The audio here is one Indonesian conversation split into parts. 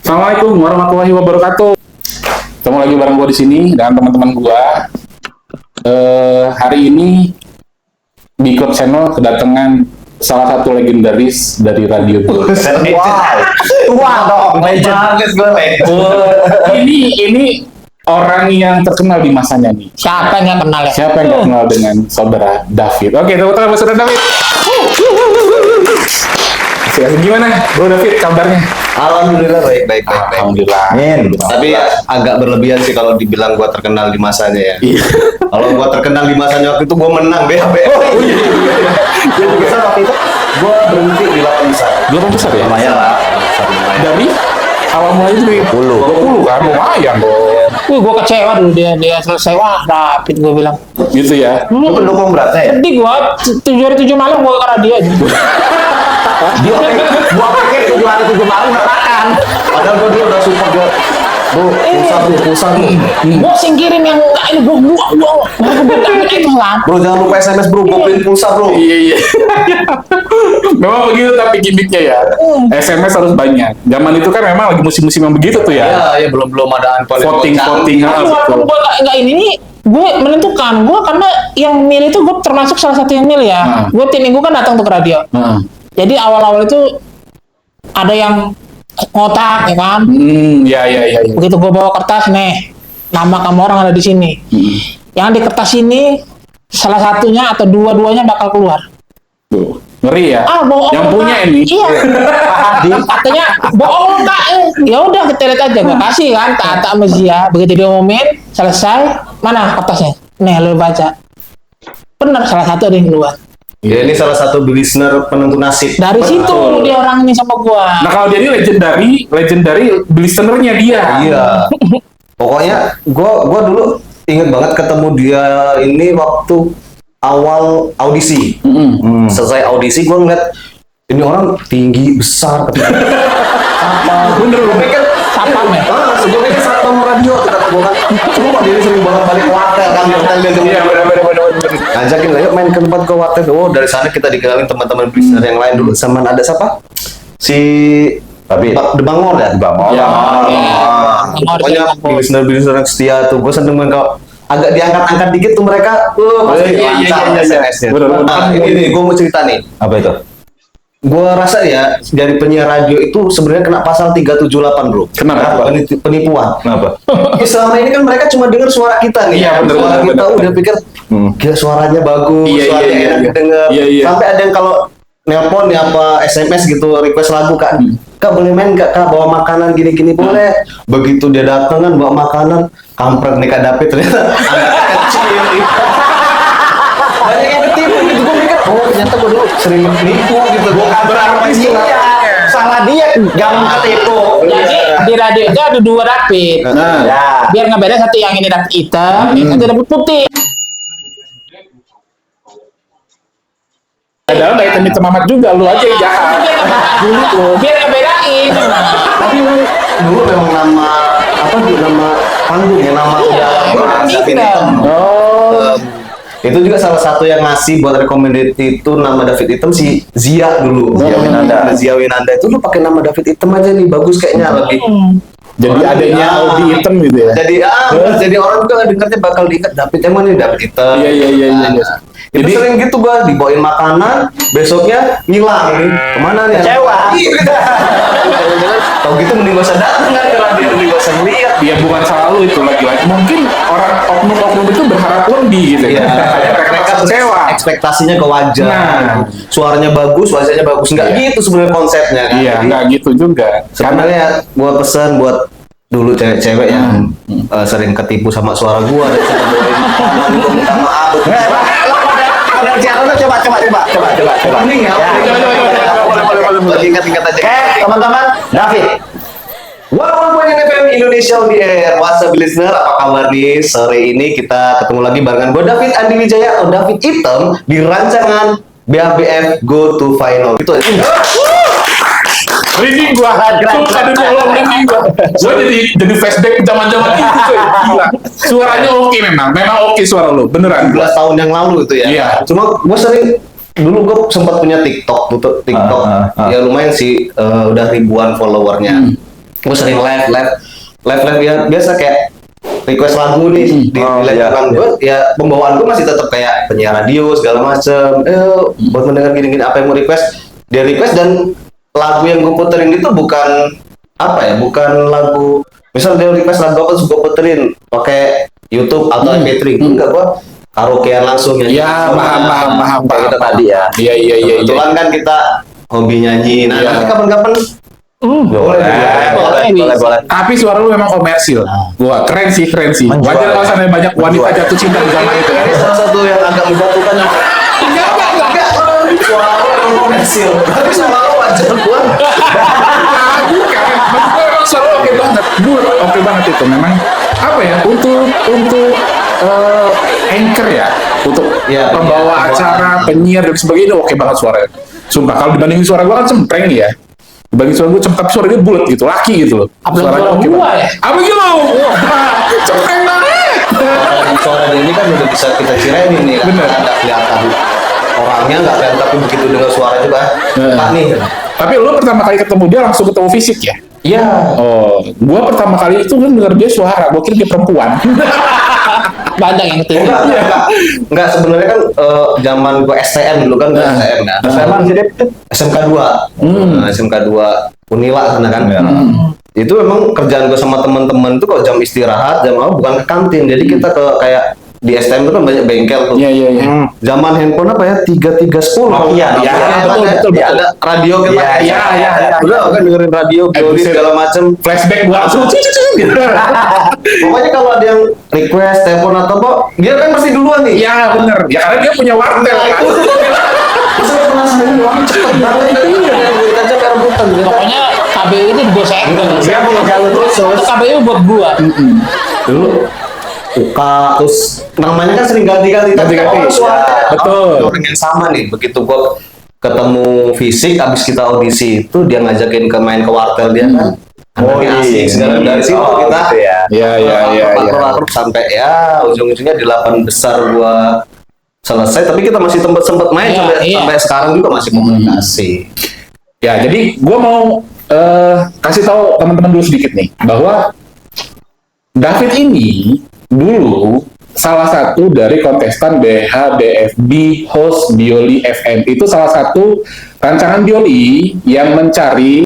Assalamualaikum warahmatullahi wabarakatuh. Ketemu lagi bareng gue di sini dengan teman-teman gue. Hari ini di Club Channel kedatangan salah satu legendaris dari radio gue. Wah dong, legend. Ini orang yang terkenal di masanya nih. Siapa yang nggak kenal ya? Siapa yang gak kenal dengan saudara David? Oke, tepuk tangan buat saudara David. Gimana, Bro David, kabarnya? Alhamdulillah baik. Alhamdulillah. Tapi agak berlebihan sih kalau dibilang gua terkenal di masanya ya. Iya. Kalau gua terkenal di masanya waktu itu gua menang BHB. Oh iya. Jadi besar waktu itu gua berhenti di 8 besar. 8 besar ya? Lumayan lah. Dari awal mulai itu 20 kan, lumayan dong. Gue kecewa dulu dia selesai. Wah, David gue bilang. Gitu ya. Lu pendukung beratnya ya? Sedih gue, 7 malam gue karena dia. Gua pikir juara 7 malam nggak makan. Padahal gua dulu udah super gua. Bro, pusat nih. Gue singkirin yang enggak ini, gue buang. Itu lah. Bro, jangan lupa SMS bro, gua beliin pulsa bro. Iya. Memang begitu tapi gimmicknya ya. SMS harus banyak. Zaman itu kan memang lagi musim-musim yang begitu tuh ya. Iya, belum ada Voting. Walaupun gue enggak ini, gue menentukan. Gue karena yang milih itu gue termasuk salah satu yang milih ya. Gue tim minggu kan datang tuh ke radio. Jadi awal-awal itu ada yang ngotak ya kan. Iya. Begitu gue bawa kertas nih, nama kamu orang ada di sini. Yang di kertas ini salah satunya atau dua-duanya bakal keluar. Tuh, ngeri ya. Bohong. Yang punya ini. Iya. Katanya bohong Kak. Ya udah kita lihat aja, gue kasih kan tak sama Zia. Begitu dia ngomongin selesai, mana kertasnya? Nih lu baca. Benar, salah satu ada yang keluar. Ya ini salah satu listener penentu nasib. Dari situ dia orang ini sama gua. Nah kalau dia ini legendary listenernya dia. Iya. Pokoknya gua dulu inget banget ketemu dia ini waktu awal audisi. Selesai audisi gua ngeliat ini orang tinggi besar. Bener lu pikir Satpam ya? Gua pikir satpam radio kata gua kan. Cuma dia sering balik hotel kan Iya benar. ngajakin ayo main ke tempat gua hotel. Oh dari sana kita dikenalin teman-teman listener yang lain dulu. Sama ada siapa? Si The Bangor ya? Ya. Pokoknya listener yang setia tuh. Gue seneng banget kalau agak diangkat-angkat dikit tuh mereka. Iya. SMS-nya. Bener. Nah, ini gue mau cerita nih. Apa itu? Gue rasa ya dari penyiar radio itu sebenarnya kena pasal 378 bro. Kenapa? Penipuan. Kenapa? Selama ini kan mereka cuma dengar suara kita nih. Iya, bener, Suara bener, kita bener. udah pikir gila suaranya bagus, Iya, suaranya iya. enak didengar. Iya. Sampai ada yang kalau nelpon ya apa SMS gitu request lagu Kak. Kak boleh main nggak Kak bawa makanan gini-gini boleh. Begitu dia datang kan bawa makanan kampret nih Kak David ternyata anak kecil. Banyak yang ketipu gitu gue mikir ternyata gue dulu sering nipu gitu. Gue berarti sih salah dia gampang ketipu. Jadi di radio itu ada 2 David. Ya. Biar nggak beda, satu yang ini David hitam, yang satu David putih. Padahal nggak hitam amat juga, lu aja yang jahat. Biar nggak bedain. Tapi dulu memang nama apa tuh nama panggung ya nama David Hitam. itu juga salah satu yang ngasih buat recommended itu nama David Hitam si Zia dulu. Zia Winanda itu lu pakai nama David Hitam aja nih bagus kayaknya lebih. Jadi adanya Audi hitam gitu ya. Jadi orang juga dengarnya bakal diingat David yang mana nih David Hitam. Iya. Jadi sering gitu gua dibawain makanan, besoknya ngilang nih. Kemana nih? Kecewa. Tahu gitu mending gak usah datang kan ke radio, mending gak usah ngeliat. Ya bukan salah lu itu lagi-lagi. Mungkin orang oknum-oknum itu berharap lebih gitu ya. Mereka kecewa. Ekspektasinya ke wajar. Nah. Suaranya bagus, wajahnya bagus. Enggak gitu sebenarnya konsepnya kan. Iya, Jadi, nggak gitu juga. sebenarnya gua pesan buat dulu cewek-cewek yang sering ketipu sama suara gua dan saya bawain makanan, gua minta maaf. Coba. Mending ya. Ingat-ingat aja. Teman-teman, David. 101.9 FM Indonesia on the air. What's up listener? Apa kabar nih? Sore ini kita ketemu lagi barengan gue David Andi Wijaya atau David Hitam di rancangan BABF Go to Final. Itu aja. Merinding gua, sumpah demi Allah merinding gua. Gua jadi flashback zaman-zaman itu coy, gila. Suaranya oke memang oke suara lu, beneran. 17 tahun yang lalu itu ya. Iya. Cuma gue sering dulu gue sempat punya TikTok, ya lumayan sih, udah ribuan followernya. gue sering live biasa kayak request lagu nih di live gue, ya pembawaan gue masih tetap kayak penyiar radio segala macem. Buat mendengar gini-gini apa yang mau request, dia request, dan lagu yang gue puterin itu bukan apa ya, bukan lagu. Misal dia request lagu apa, terus gue puterin pakai YouTube atau MP3, enggak, gue karaokean langsung ya. Ya, paham. Kayak kita tadi ya. Iya. Kebetulan kan kita hobi nyanyi. Nah, nanti kapan-kapan boleh. Tapi suara lu memang komersil. Gua keren sih. Wajar kalau sana banyak wanita jatuh cinta di zaman itu. Ini salah satu yang agak menjatuhkan. Enggak. Suara lu komersil. Tapi sama lu wajar gua. Bukan. Memang suara lu oke banget. Oke banget itu. Memang apa ya? Untuk anchor ya, untuk pembawa acara, penyiar dan sebagainya, oke banget suaranya. Sumpah, kalau dibandingin suara gua kan cempreng ya. Bagi suara gue cempreng, suaranya bulat gitu, laki gitu loh. Suara gua ya? Apa gitu lo? Cempreng banget. Suara dia ini kan udah bisa kita cirain ini kan. Bener. Nggak kelihatan orangnya, nggak kelihatan, tapi begitu dengar suara juga. Pak nih. Tapi lo pertama kali ketemu dia langsung ketemu fisik ya? Iya. Oh, gua pertama kali itu kan denger dia suara, gua kira dia perempuan. Banyak yang ketiga. Enggak, sebenarnya kan zaman gua STM dulu kan, STM ya. SMK 2. SMK 2 Unila sana kan. Itu memang kerjaan gua sama teman-teman tuh kalau jam istirahat, jam apa, bukan ke kantin. Jadi kita ke kayak di STM itu kan banyak bengkel tuh. Iya. Zaman handphone apa ya? 3310. Oh iya, betul. Ada radio kita. Iya. Udah kan dengerin radio, Glory segala macem. Flashback gua langsung Pokoknya kalau ada yang request telepon atau apa, dia kan pasti duluan nih. Iya bener. Ya karena dia punya wartel kan. Saya penasaran doang, cepet banget. Kita aja rebutan. Pokoknya KBU itu gue segel. Siapa yang jalur Itu terus? KBU buat gua. Dulu Uka, terus namanya kan sering ganti-ganti. Ganti-ganti. Betul. Orang yang sama nih. Begitu gua ketemu fisik, abis kita audisi itu dia ngajakin main ke wartel dia kan. Anaknya asik segala, dari situ kita. Iya. Akur sampai ya ujung-ujungnya di 8 besar gua selesai, tapi kita masih sempat main sampai sekarang juga masih komunikasi. Ya, jadi gue mau kasih tahu teman-teman dulu sedikit nih bahwa David ini dulu salah satu dari kontestan BHBFB host Bioli FM. Itu salah satu rancangan Bioli yang mencari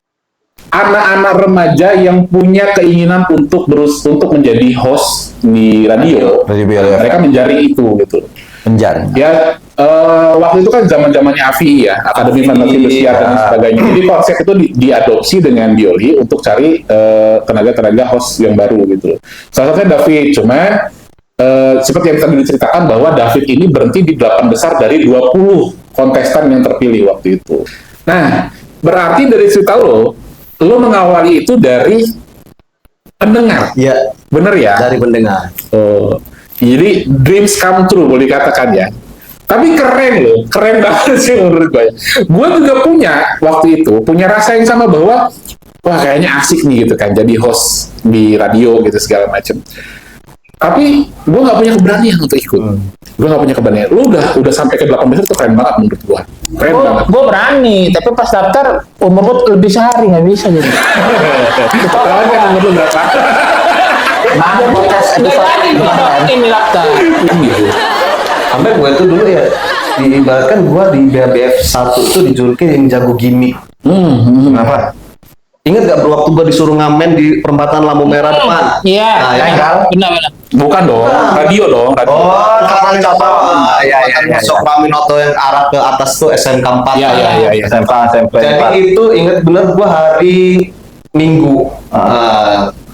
anak-anak remaja yang punya keinginan untuk menjadi host di radio. Mereka mencari itu gitu. Ya, waktu itu kan zaman-zamannya AVI ya, Akademi Fantasi Bersiar dan sebagainya. Jadi konsep itu diadopsi dengan Bioli untuk cari tenaga-tenaga host yang baru gitu. Salah satunya David, cuma seperti yang tadi diceritakan bahwa David ini berhenti di 8 besar dari 20 kontestan yang terpilih waktu itu. Nah, berarti dari cerita lo mengawali itu dari pendengar. Iya. Bener ya? Dari pendengar. Oh, jadi dreams come true boleh dikatakan ya. Tapi keren banget sih menurut gue. Gue juga punya rasa yang sama bahwa wah kayaknya asik nih gitu kan jadi host di radio gitu segala macem. Tapi gue nggak punya keberanian untuk ikut. Gue nggak punya keberanian. Lu udah sampai ke 8 besar itu keren banget menurut gue. Keren banget. Gue berani, tapi pas daftar umur gue lebih sehari nggak bisa jadi. Ketahuan kan umur lu berapa? Ini daftar. Sampai gue itu dulu ya, diibaratkan gue di BHBF 1 itu dijulukin yang jago gimmick. Kenapa? Ingat gak waktu gue disuruh ngamen di perempatan lampu merah depan? Iya. Nah, ya kan? Benar. Bukan dong, radio dong. Radio. Oh, kapal cabang. Masuk Raminoto yang arah ke atas tuh SMK 4. Iya. SMP. Jadi itu ingat bener gue hari Minggu.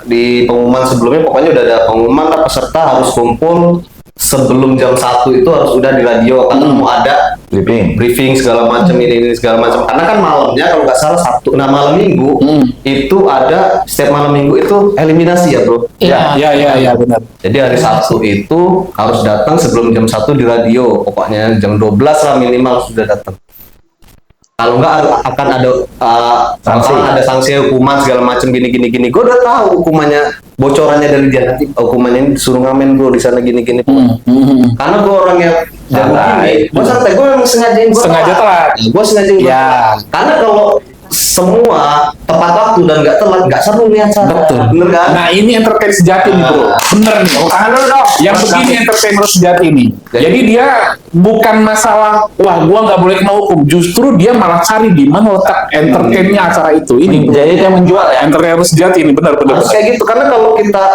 Di pengumuman sebelumnya pokoknya udah ada pengumuman lah, peserta harus kumpul sebelum jam 1 itu harus udah di radio karena mau ada briefing segala macam ini segala macam, karena kan malamnya kalau nggak salah Sabtu, nah malam Minggu itu ada, setiap malam Minggu itu eliminasi ya bro. Iya benar. Jadi hari Sabtu itu harus datang sebelum jam 1 di radio, pokoknya jam 12 lah minimal sudah datang. Kalau nggak akan ada sanksi hukuman segala macam gini. Gue udah tahu hukumannya, bocorannya dari dia, nanti hukumannya ini disuruh ngamen bro di sana gini. Karena gue orang yang jago gini, gue santai, gue memang sengaja telat. Gue sengaja telat. Karena kalau semua tepat waktu dan nggak telat, nggak seru nih acara. Betul. Bener kan? Nah ini entertain sejati nih bro. Bener nih. Tangan dulu dong. Yang begini entertainer sejati nih. Jadi dia bukan masalah wah gua nggak boleh kena hukum. Justru dia malah cari di mana letak entertainnya acara itu. Ini Jadi dia menjual ya. entertainer sejati ini benar-benar. Harus kayak gitu karena kalau kita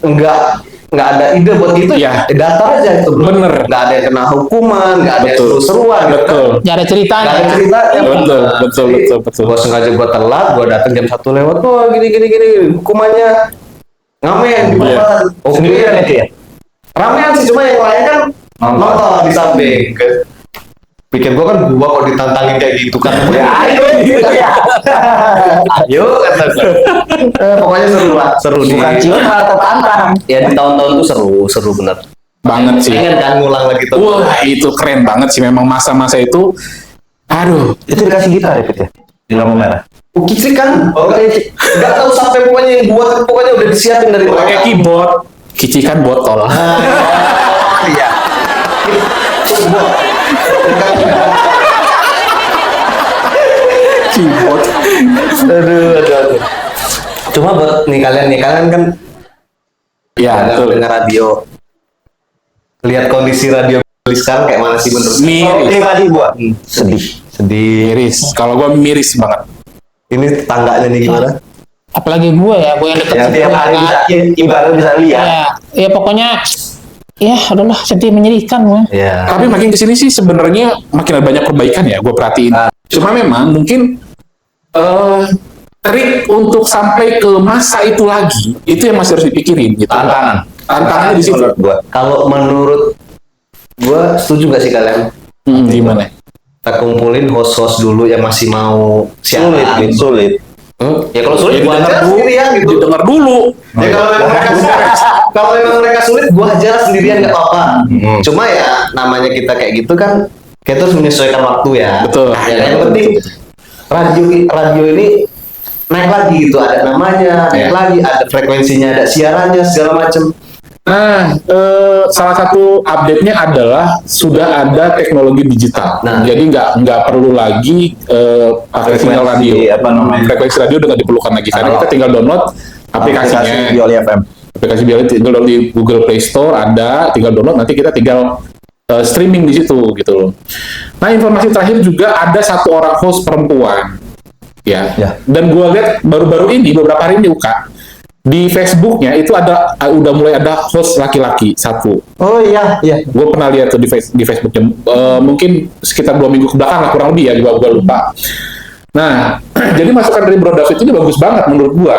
nggak ada ide buat itu Iya. datar aja itu bro. Bener. Nggak ada yang kena hukuman, nggak ada yang Betul. seru-seruan gitu kan. Betul. Gak ada ceritanya. Nggak ada ceritanya. Betul. Gua sengaja gua telat, gua datang jam 1 lewat, wah gini hukumannya ngamen di Iya. depan. Sendirian itu ya. Ramean sih, cuma yang lain kan nonton di samping. Pikir gua kan gua kok ditantangin kayak gitu kan. Ya, ayo gitu ya. Ayo kata gua. Pokoknya seru lah, seru Bukan cium malah tertantang. Ya di tahun-tahun itu seru bener. Banget sih. Pengen kan ngulang lagi tuh. Wah itu keren banget sih memang masa-masa itu. Aduh. Itu dikasih gitar ya Fit ya. Di lampu merah. Kicik kan, nggak tahu sampai pokoknya yang buat pokoknya udah disiapin dari Pakai keyboard. Kicikan botol. Iya. Keyboard. Aduh. Cuma buat kalian kan Ya betul. dengar radio. Lihat kondisi radio sekarang kayak mana sih menurut? Miris. Tadi gua sedih. Miris. Kalau gua miris banget. Ini tetangganya nih gimana? Apalagi gue yang deket Yang tiap hari bisa ibarat bisa lihat. ya pokoknya ya adalah sedih menyedihkan gue. Iya. Tapi makin kesini sih sebenarnya makin banyak perbaikan ya. Gue perhatiin. Cuma memang mungkin trik untuk sampai ke masa itu lagi itu yang masih harus dipikirin gitu. Tantangannya di situ. Menurut gua. Kalau menurut gua setuju gak sih kalian? Gimana? Kita kumpulin host-host dulu yang masih mau siaran. Sulit. Ya kalau sulit Ya, gua aja didengar dulu. sendirian gitu. Didengar dulu. Ya kalau memang mereka sulit, gua ajar sendirian nggak apa-apa. Cuma ya namanya kita kayak gitu kan, kita harus menyesuaikan waktu ya. Betul. Ya, yang penting radio ini naik lagi gitu, ada namanya, naik lagi, ada frekuensinya, ada siarannya segala macam. Nah, salah satu update-nya adalah sudah ada teknologi digital. Nah. Jadi nggak perlu lagi pakai sinyal radio. apa namanya? Frekuensi radio udah nggak diperlukan lagi. Karena kita tinggal download aplikasinya. Bioli FM. Aplikasi Bioli tinggal download di Google Play Store ada, tinggal download. Nanti kita tinggal streaming di situ gitu loh. Nah, informasi terakhir juga ada satu orang host perempuan. Ya. Dan gue lihat baru-baru ini beberapa hari ini Uka. Di Facebooknya itu udah mulai ada host laki-laki satu. Oh iya. Gue pernah lihat tuh di Facebooknya. Mungkin sekitar 2 minggu kebelakang lah kurang lebih ya, gue lupa. Nah, jadi masukan dari Bro David ini bagus banget menurut gue.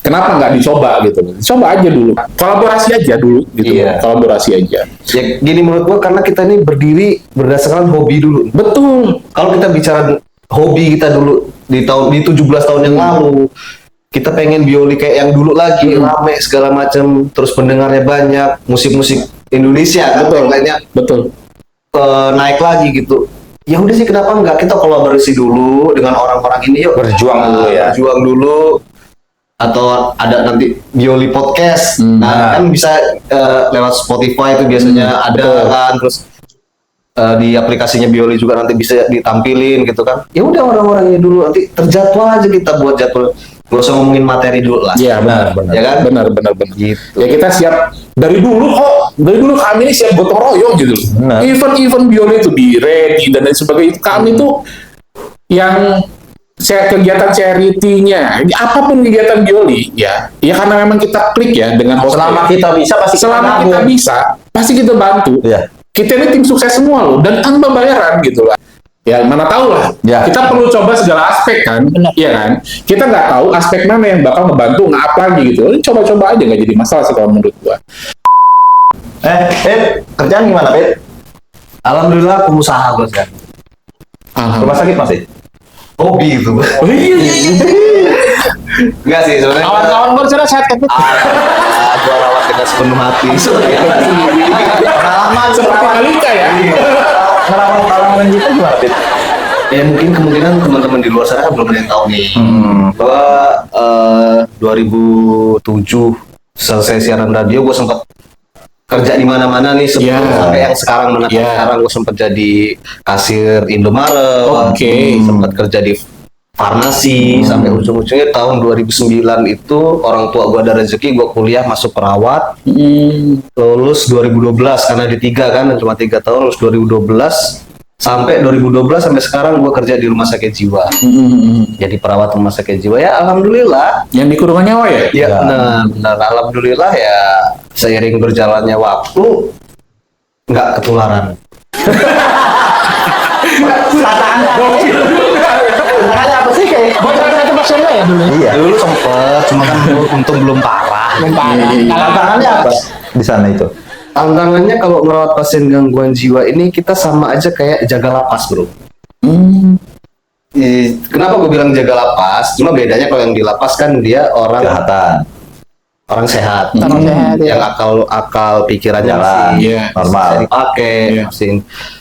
Kenapa nggak dicoba gitu? Coba aja dulu, kolaborasi aja dulu gitu. Iya. Kolaborasi aja. Ya gini menurut gua karena kita ini berdiri berdasarkan hobi dulu. Betul. Kalau kita bicara hobi kita dulu di 17 tahun yang lalu, kita pengen bioli kayak yang dulu lagi, rame segala macam, terus pendengarnya banyak, musik-musik Indonesia kan, Betul. yang lainnya Betul. naik lagi gitu. Ya udah sih kenapa enggak kita kolaborasi dulu dengan orang-orang ini yuk. Berjuang dulu ya. Berjuang dulu. Atau ada nanti Bioli Podcast. Nah, kan bisa lewat Spotify itu biasanya ada kan, terus di aplikasinya Bioli juga nanti bisa ditampilin gitu kan. Ya udah orang-orangnya dulu nanti terjadwal aja kita buat jadwal. Gak usah ngomongin materi dulu lah. Iya benar. Ya kan? Benar. Gitu. Ya kita siap dari dulu kok. Dari dulu kami ini siap gotong royong gitu. Benar. Event Bioli itu di ready dan lain sebagainya. Kami tuh yang kegiatan charity-nya, apapun kegiatan Bioli, ya karena memang kita klik ya dengan host. Selama kita bisa pasti Selama kita bisa, pasti kita bantu. Iya. Kita ini tim sukses semua loh, dan tanpa bayaran gitu lah. Ya mana tahu lah. Ya. Kita perlu coba segala aspek kan, iya kan. Kita nggak tahu aspek mana yang bakal ngebantu nge-up lagi gitu. Coba-coba aja nggak jadi masalah sih kalau menurut gua. Pit, kerjaan gimana, Pit? Alhamdulillah pengusaha bos kan. Rumah sakit masih? Hobi itu. Oh iya. Enggak sih sebenarnya. Kawan-kawan gue sana sehat kan? Gua rawat dengan sepenuh hati. Pengalaman Seperti Malika ya. Pengalaman gitu gimana, Pit? Ya mungkin kemungkinan teman-teman di luar sana belum ada yang tahu nih. Bahwa 2007 selesai siaran radio, gue sempat kerja di mana-mana nih sebelum sampai yang sekarang sekarang gue sempat jadi kasir Indomaret. Oke. Sempat kerja di farmasi sampai ujung-ujungnya tahun 2009 itu orang tua gua ada rezeki, gua kuliah masuk perawat, lulus 2012 karena D3 kan, cuma 3 tahun, lulus 2012 sampai 2012 sampai sekarang gua kerja di rumah sakit jiwa. Jadi perawat rumah sakit jiwa ya, alhamdulillah. Yang di kurungan nyawa ya? Ya, benar, alhamdulillah ya, seiring berjalannya waktu nggak ketularan. Makanya apa sih kayak bocah itu maksudnya ya dulu. Iya. Dulu sempet, cuma kan untung belum parah. Belum parah. Tantangannya apa di sana itu? Tantangannya kalau merawat pasien gangguan jiwa ini kita sama aja kayak jaga lapas, bro. Kenapa gue bilang jaga lapas? Cuma bedanya kalau yang di lapas kan dia Kejahatan. orang sehat, Orang sehat, yang ya. akal pikirannya Jalan. masih Iya. Normal. bisa dipakai. Iya.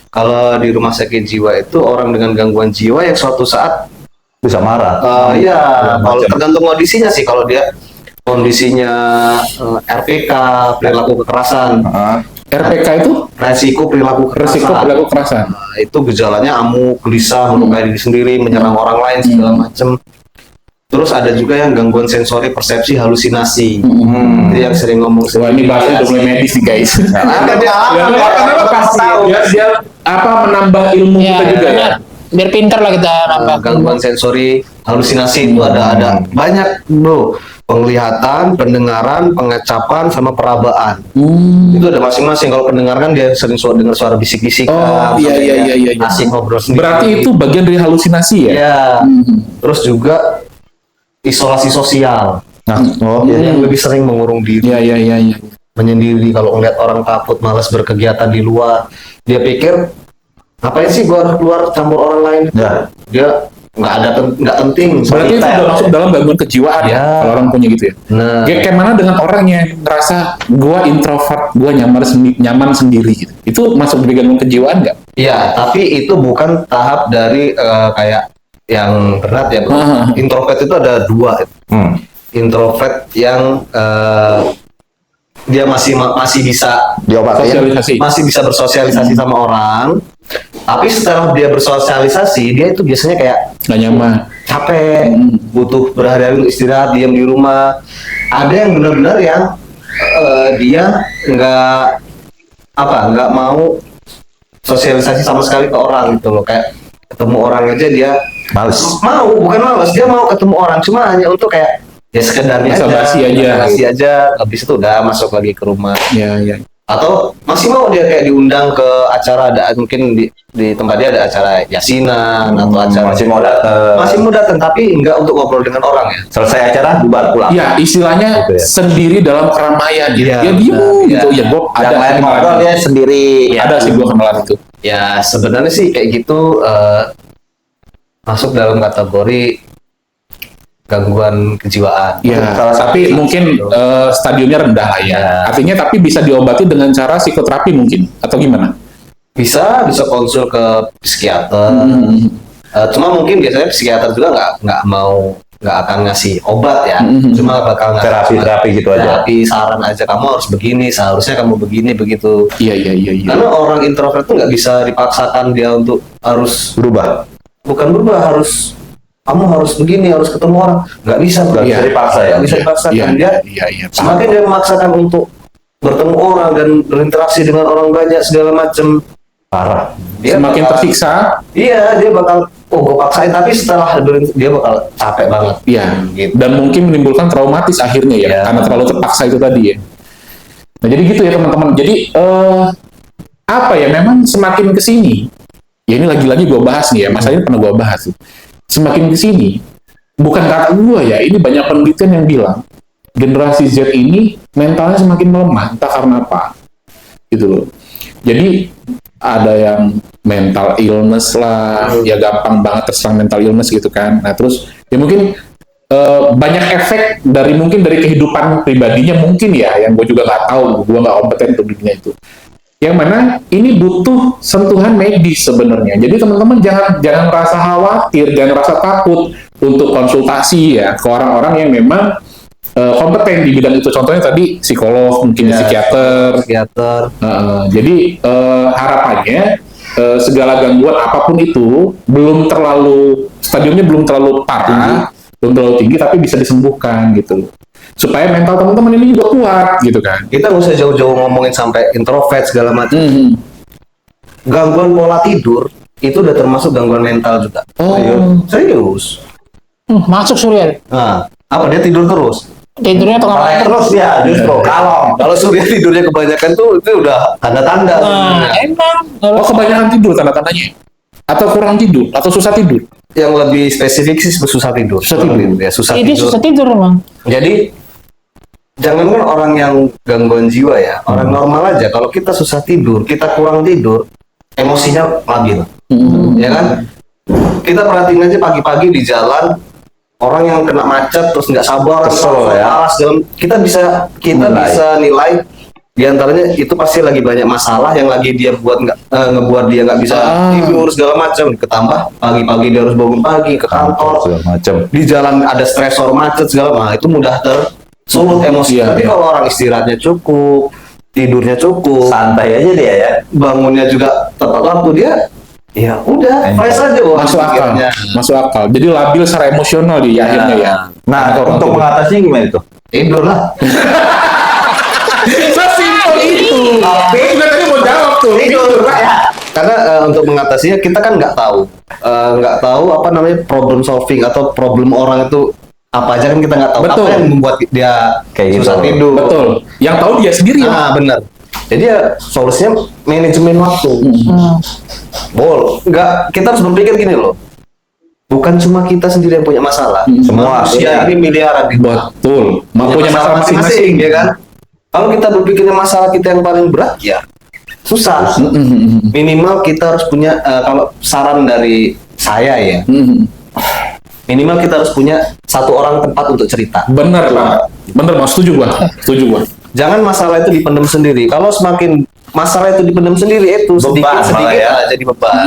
Kalau di rumah sakit jiwa itu orang dengan gangguan jiwa yang suatu saat Bisa marah. iya, kalau Macam. tergantung kondisinya sih. Kalau dia kondisinya RPK, perilaku kekerasan, Heeh. RPK itu resiko perilaku kekerasan. resiko perilaku kekerasan. Nah, itu gejalanya amuk, gelisah, melukai diri sendiri, menyerang orang lain segala macam. Terus ada juga yang gangguan sensori, persepsi, halusinasi. Itu yang sering ngomong Wah, ini bahasnya udah mulai medis nih guys. Ada Ya, pengalaman, dia apa menambah ilmu Iya, kita juga ya. benar. Biar pinter lah kita nambah. gangguan sensori, halusinasi itu ada banyak, bro. Penglihatan, pendengaran, pengecapan, sama perabaan. Itu ada masing-masing. Kalau pendengaran dia sering dengar suara bisik-bisik. Oh, iya. Asik ngobrol sendiri. Berarti itu bagian dari halusinasi ya? Ya. Terus juga isolasi sosial. Nah, oh, Yang lebih sering mengurung diri, Iya. menyendiri. Kalau ngeliat orang takut, malas berkegiatan di luar, dia pikir ngapain sih gua harus keluar campur orang lain? Ya. Dia nggak penting. Berarti itu soliter. udah masuk dalam gangguan kejiwaan ya, Ya. kalau orang punya gitu ya. Nah, Kayak mana dengan orang yang ngerasa gua introvert, gua nyaman sendiri gitu. Itu masuk di gangguan kejiwaan nggak? iya, tapi itu bukan tahap dari kayak yang berat ya, bro. Introvert itu ada dua. Introvert yang dia masih bisa Diobatin. Sosialisasi. masih bisa bersosialisasi sama orang, tapi setelah dia bersosialisasi, dia itu biasanya kayak Nggak nyaman. capek, butuh berhari-hari untuk istirahat, diam di rumah. Ada yang benar-benar yang dia nggak mau sosialisasi sama sekali ke orang gitu loh, kayak ketemu orang aja dia Males. bukan malas, dia mau ketemu orang cuma hanya untuk kayak ya sekedarnya Basa-basi aja. basa-basi aja, habis itu udah masuk lagi ke rumah. Iya. Atau masih mau dia kayak diundang ke acara, ada mungkin di tempat dia ada acara yasinan atau acara Masih mau datang. masih mau datang, tapi nggak untuk ngobrol dengan orang ya. Selesai acara bubar pulang. Iya, istilahnya Gitu ya. sendiri dalam keramaian gitu. Iya, Dia diem benar, gitu. iya. Ya gua ada Yang lain ngobrol kenalan. dia sendiri. Ada sih gua kenalan itu. Ya sebenarnya sih kayak gitu masuk dalam kategori gangguan kejiwaan. Iya, Salah tapi satu. mungkin stadiumnya rendah lah ya. Ya. Artinya tapi bisa diobati dengan cara psikoterapi mungkin atau gimana? Bisa konsul ke psikiater. Cuma mungkin biasanya psikiater juga nggak akan ngasih obat ya. Cuma bakal ngasih Terapi gitu aja. terapi, saran aja, kamu harus begini, seharusnya kamu begini begitu. Iya. Karena orang introvert tuh nggak bisa dipaksakan dia untuk harus Berubah. bukan berubah, kamu harus begini, harus ketemu orang, nggak bisa, bro. Nggak bisa dipaksa ya? Nggak bisa dipaksakan. Dia Iya. semakin dia memaksakan untuk bertemu orang dan berinteraksi dengan orang banyak segala macam, Parah. dia Semakin bakal- tersiksa, Iya, dia bakal gue paksain, tapi setelah dia bakal capek banget. ya, Gitu. dan mungkin menimbulkan traumatis akhirnya ya, Iya. karena terlalu terpaksa itu tadi ya. Nah, jadi gitu ya teman-teman. Jadi apa ya? Memang semakin kesini, ya ini lagi-lagi gue bahas nih ya, masalahnya pernah gue bahas. Semakin kesini, bukan kata gue ya, ini banyak penelitian yang bilang generasi Z ini mentalnya semakin melemah, entah karena apa, gitu loh. Jadi ada yang mental illness lah, ya gampang banget terserang mental illness gitu kan. Nah terus ya mungkin banyak efek dari kehidupan pribadinya mungkin ya, yang gue juga nggak tahu, gue nggak kompeten untuk dunia itu. Yang mana ini butuh sentuhan medis sebenarnya. Jadi teman-teman jangan merasa khawatir, jangan merasa takut untuk konsultasi ya ke orang-orang yang memang kompeten di bidang itu. Contohnya tadi psikolog, mungkin Ya, psikiater. psikiater. Jadi harapannya segala gangguan apapun itu stadiumnya belum terlalu parah, belum terlalu tinggi, tapi bisa disembuhkan gitu. Supaya mental teman-teman ini juga kuat gitu kan. Kita nggak usah jauh-jauh ngomongin sampai introvert segala macam. Gangguan pola tidur itu udah termasuk gangguan mental juga. Oh. Serius. Masuk Surya. Nah, apa dia tidur terus? Tidurnya tengah malam Terus ya justru Kalau Surya tidurnya kebanyakan tuh itu udah tanda-tanda. Nah, emang. Oh, kebanyakan tidur tanda-tandanya? Atau kurang tidur? Atau susah tidur? Yang lebih spesifik sih susah tidur. Susah tidur. Ya, susah Ini tidur. susah tidur emang. Jadi jangankan orang yang gangguan jiwa ya, orang normal aja. Kalau kita susah tidur, kita kurang tidur, emosinya labil, ya kan? Kita perhatiin aja pagi-pagi di jalan, orang yang kena macet terus nggak sabar, Kesel ya. kita bisa nilai di antaranya itu pasti lagi banyak masalah yang lagi dia ngebuat dia nggak bisa tidur segala macam. Ketambah pagi-pagi dia harus bangun pagi ke kantor, segala macam. di jalan ada stresor macet segala macam, itu mudah tersulut emosi. Iya, Tapi iya. kalau orang istirahatnya cukup, tidurnya cukup, Santai aja dia ya. bangunnya juga tepat waktu, dia ya udah fresh aja wah, Masuk akal. pikirnya. Masuk akal. Jadi labil secara emosional di akhirnya ya. Nah, Atau untuk orang mengatasinya gimana itu? Tidur lah. sesimpel itu. Tapi juga tadi mau jawab tuh. Tidur. Karena untuk mengatasinya kita kan nggak tahu apa namanya problem solving atau problem orang itu apa aja, kan kita nggak tahu. Betul. Apa yang membuat dia Kayak susah gitu. tidur. Betul. Yang tahu dia sendiri ya. Nah, benar. Jadi ya solusinya manajemen waktu. Kita harus berpikir gini loh. Bukan cuma kita sendiri yang punya masalah. Semua, Manusia iya. ini miliaran gitu. Betul. Punya masalah masing-masing. ya kan? Kalau kita berpikirnya masalah kita yang paling berat, ya susah. Minimal kita harus punya, kalau saran dari saya ya, minimal kita harus punya satu orang tempat untuk cerita. Bener lah. Bener, Mas. Setuju gua. Setuju gua. Jangan masalah itu dipendam sendiri. Kalau semakin masalah itu dipendam sendiri, itu Beban sedikit malah ya. jadi beban.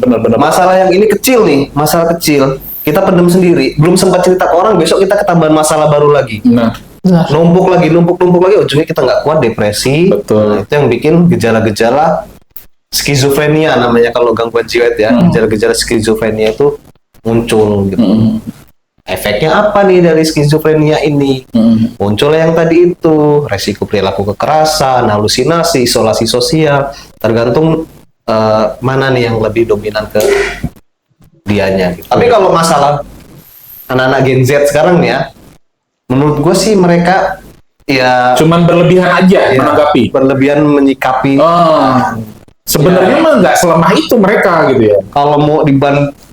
Bener-bener. Masalah yang ini kecil nih, masalah kecil. Kita pendam sendiri, belum sempat cerita ke orang, besok kita ketambahan masalah baru lagi. Nah, Numpuk lagi, ujungnya kita nggak kuat, depresi. Betul. Nah, itu yang bikin gejala-gejala skizofrenia namanya kalau gangguan jiwa ya. Gejala-gejala skizofrenia itu muncul gitu. Efeknya apa nih dari skizofrenia ini? Muncul yang tadi itu, resiko perilaku kekerasan, halusinasi, isolasi sosial, tergantung mana nih yang lebih dominan ke dianya. Gitu. Tapi kalau masalah anak-anak Gen Z sekarang nih ya, menurut gue sih mereka ya cuman berlebihan aja menanggapi. berlebihan menyikapi. Sebenarnya mah nggak selemah itu mereka gitu ya. Kalau mau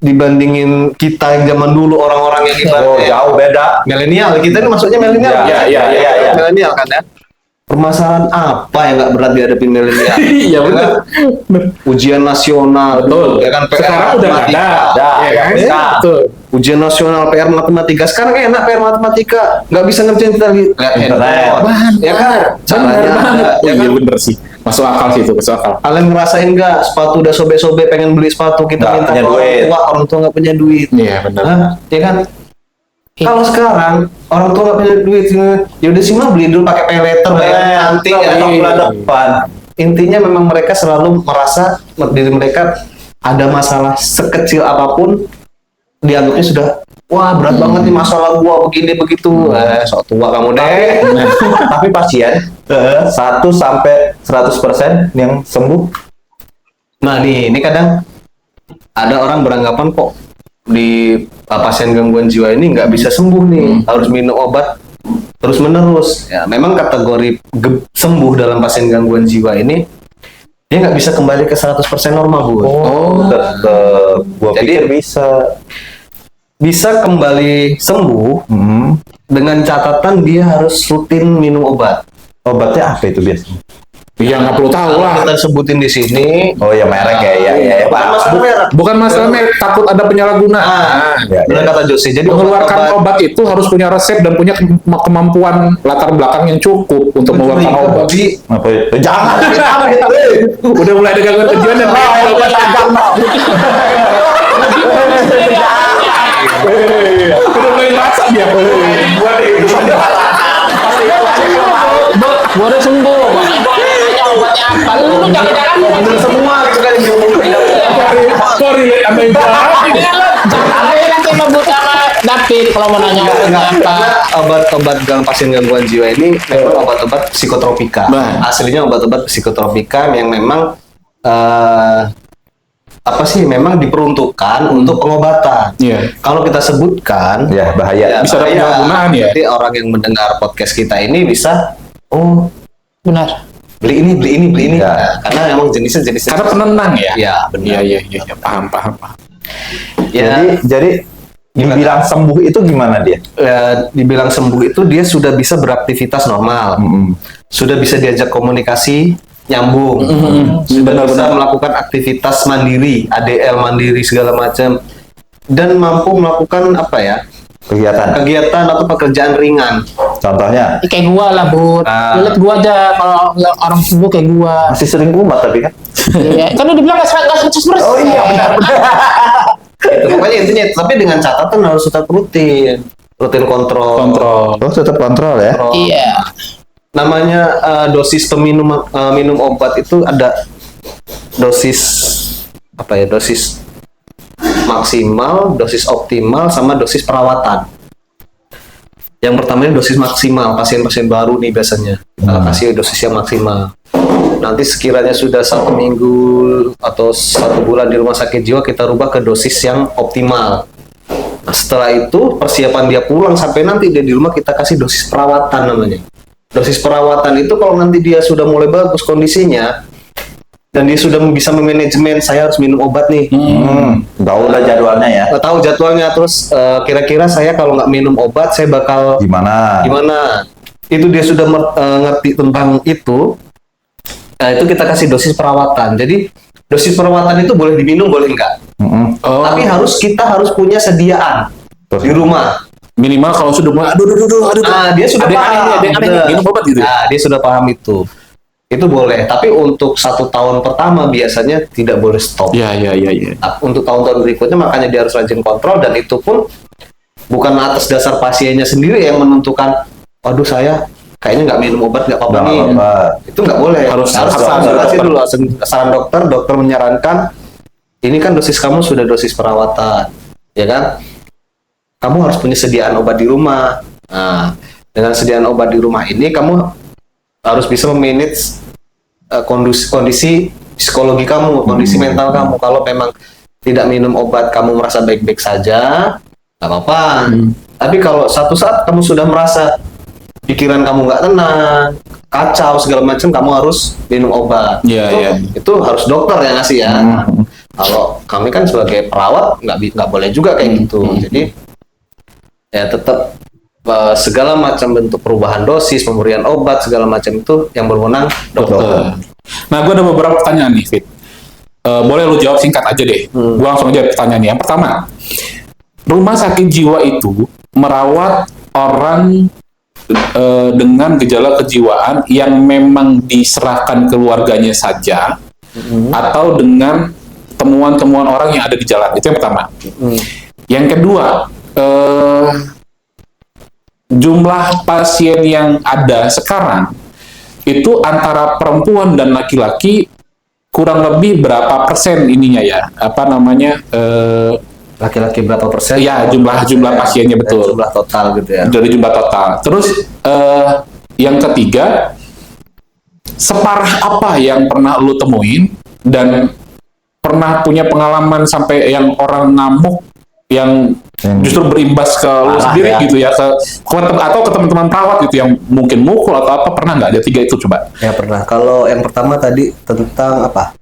dibandingin kita yang zaman dulu, orang-orang yang Oh, ibaratnya jauh beda. milenial, kita ini maksudnya milenial. Iya. Milenial kan ya. Permasalahan apa yang nggak berat dihadapi milenial? Iya benar. Ujian nasional, Betul. ya kan? PR Sekarang udah nggak ada. Ada, Ya kan? bisa. Betul. Ujian nasional, PR matematika. Sekarang enak PR matematika, nggak bisa ngerjain kita lagi. Lihat handphone, ya kan? Caranya ada, Oh, ya iya kan? bener sih. Masuk akal sih itu, masuk akal. Kalian ngerasain nggak sepatu udah sobek-sobek, pengen beli sepatu, kita Nggak minta punya ke duit. orang tua nggak punya duit. Iya benar. Hah? Ya kan? Kalau sekarang orang tua nggak punya duit, ya udah sih mah beli dulu pakai pay later, bayar nanti ya. bulan depan. Intinya memang mereka selalu merasa diri mereka ada masalah sekecil apapun dianggapnya sudah wah berat banget nih masalah gua begini begitu. Sok tua kamu deh. Tapi pasien 1 sampai 100% yang sembuh. Nah nih, ini kadang ada orang beranggapan kok di pasien gangguan jiwa ini nggak bisa sembuh nih, harus minum obat terus menerus. Ya, memang kategori sembuh dalam pasien gangguan jiwa ini dia nggak bisa kembali ke 100% normal, Bu. Tetep. Gua Jadi- pikir bisa. Bisa kembali sembuh dengan catatan dia harus rutin minum obat. Obatnya apa itu biasanya? Iya nggak perlu tahu lah. Kita sebutin di sini. Oh ya merek ya. Bukan masalah merek. Bukan masalah merek, takut ada penyalahgunaan. Ya, Benar kata Jose. Jadi Mengeluarkan obat itu harus punya resep dan punya kemampuan latar belakang yang cukup untuk mengeluarkan obat. Apa itu? Jangan. Udah mulai ada gangguan kejiwaan dan udah mulai masak dia. Gua udah sembuh. obatnya apa? Lu jangan-jangan Bener semua gitu kan yang diomongin. Sorry, sama yang jangan aja nanti ngebut sama David kalau mau nanya obatnya apa. Karena obat-obat pasien gangguan jiwa ini memang obat-obat psikotropika. Nah. Aslinya obat-obat psikotropika yang memang apa sih? Memang diperuntukkan untuk pengobatan. Iya. Kalau kita sebutkan, Ya, bahaya. Bisa ada bahaya. penyalahgunaan ya? Jadi orang yang mendengar podcast kita ini bisa, oh Benar. beli ini. Ya. Nah, karena memang jenisnya Karena penenang ya? Ya, benar. Iya, paham. Ya, Jadi dibilang sembuh itu gimana dia? dibilang sembuh itu dia sudah bisa beraktivitas normal, sudah bisa diajak komunikasi nyambung, sudah bisa melakukan aktivitas mandiri, ADL mandiri segala macam, dan mampu melakukan apa ya, kegiatan atau pekerjaan ringan. Contohnya Kayak gua lah, Bud. Ah. Lu liat gua aja kalau liat orang sembuh kayak gua. masih sering kumat tapi kan. Iya, kan lu dibilang nggak 100%. Oh iya, benar. Itu pokoknya intinya, tapi dengan catatan harus tetap rutin kontrol. Oh, tetap kontrol ya. Iya. Namanya dosis minum obat itu ada dosis apa ya, dosis maksimal, dosis optimal, sama dosis perawatan. Yang pertama ini dosis maksimal, pasien-pasien baru nih biasanya kita kasih dosis yang maksimal. Nanti sekiranya sudah 1 minggu atau 1 bulan di rumah sakit jiwa, kita rubah ke dosis yang optimal. Nah, setelah itu persiapan dia pulang sampai nanti dia di rumah, kita kasih dosis perawatan namanya. Dosis perawatan itu kalau nanti dia sudah mulai bagus kondisinya dan dia sudah bisa memanajemen, saya harus minum obat nih. Tahu udah jadwalnya ya. Nggak tahu jadwalnya, terus kira-kira saya kalau nggak minum obat saya bakal Gimana? itu dia sudah ngerti tentang itu. Nah, itu kita kasih dosis perawatan. Jadi dosis perawatan itu boleh diminum, boleh enggak, tapi kita harus punya sediaan di rumah. Minimal kalau sudah mulai aduh. Nah, dia sudah paham. Ada yang aneh, minum obat gitu ya? Nah, dia sudah paham itu boleh. Tapi untuk 1 tahun pertama biasanya tidak boleh stop. Iya. Nah, untuk tahun-tahun berikutnya makanya dia harus rajin kontrol, dan itu pun bukan atas dasar pasiennya sendiri yang menentukan, waduh saya kayaknya nggak minum obat nggak apa-apa nih. Itu nggak boleh. Harus konsultasi dulu, saran dokter menyarankan ini kan dosis kamu sudah dosis perawatan, ya kan? Kamu harus punya sediaan obat di rumah. Nah, dengan sediaan obat di rumah ini kamu harus bisa memanage kondisi psikologi kamu, kondisi mental kamu. Kalau memang tidak minum obat kamu merasa baik-baik saja, nggak apa-apa. Tapi kalau satu saat kamu sudah merasa pikiran kamu nggak tenang, kacau segala macam, kamu harus minum obat. Itu harus dokter yang ngasih ya. Kalau kami kan sebagai perawat nggak boleh juga kayak gitu. Jadi ya tetap segala macam bentuk perubahan dosis, pemberian obat segala macam itu yang berwenang dokter. Nah, gue ada beberapa pertanyaan nih, Fit. Boleh lu jawab singkat aja deh. Gue langsung aja pertanyaannya. Yang pertama, rumah sakit jiwa itu merawat orang dengan gejala kejiwaan yang memang diserahkan keluarganya saja, atau dengan temuan-temuan orang yang ada di jalan. Itu yang pertama. Yang kedua, jumlah pasien yang ada sekarang itu antara perempuan dan laki-laki kurang lebih berapa persen ininya ya? Apa namanya? Laki-laki berapa persen? Ya, jumlah pasiennya betul. Jumlah total gitu ya. Dari jumlah total. Terus yang ketiga, separah apa yang pernah lu temuin dan pernah punya pengalaman sampai yang orang ngamuk yang justru berimbas ke lu sendiri ya, gitu ya, atau ke teman-teman perawat gitu yang mungkin mukul atau apa, pernah nggak? Ada 3 itu coba. Ya pernah. Kalau yang pertama tadi tentang apa?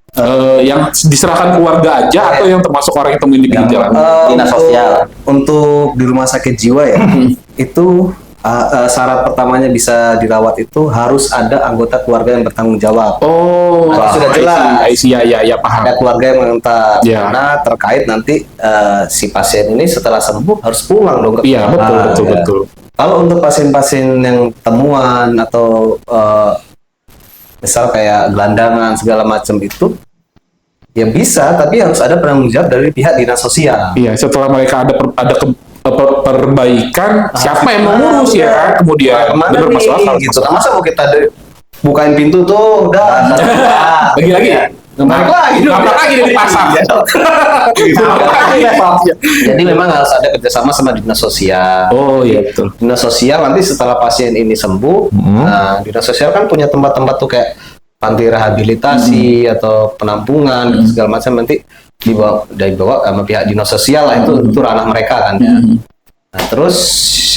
Yang diserahkan keluarga aja atau yang termasuk orang yang temuin di pinggir jalan? Dinas sosial. Untuk di rumah sakit jiwa ya, itu syarat pertamanya bisa dirawat itu harus ada anggota keluarga yang bertanggung jawab. Oh, sudah jelas. Ya paham. Ada keluarga yang mengantar. Ya. Karena terkait nanti si pasien ini setelah sembuh harus pulang dong ke Iya, keluarga. betul. Kalau untuk pasien-pasien yang temuan atau misal kayak gelandangan segala macam itu, ya bisa, tapi harus ada penanggung jawab dari pihak dinas sosial. Iya, setelah mereka ada perbaikan, siapa yang mengurus ya? Kemudian kemana benar, nih? masuk akal. Gitu. Masa mau kita bukain pintu tuh udah. Lagi-lagi. Balik lagi dong. Nabrak lagi dari pasar. Jadi memang harus ada kerjasama sama dinas sosial. Oh iya betul. Dinas sosial nanti setelah pasien ini sembuh, nah dinas sosial kan punya tempat-tempat tuh kayak panti rehabilitasi atau penampungan gitu, segala macam nanti dibawa sama pihak dinas sosial lah, itu ranah mereka kan ya. Nah, terus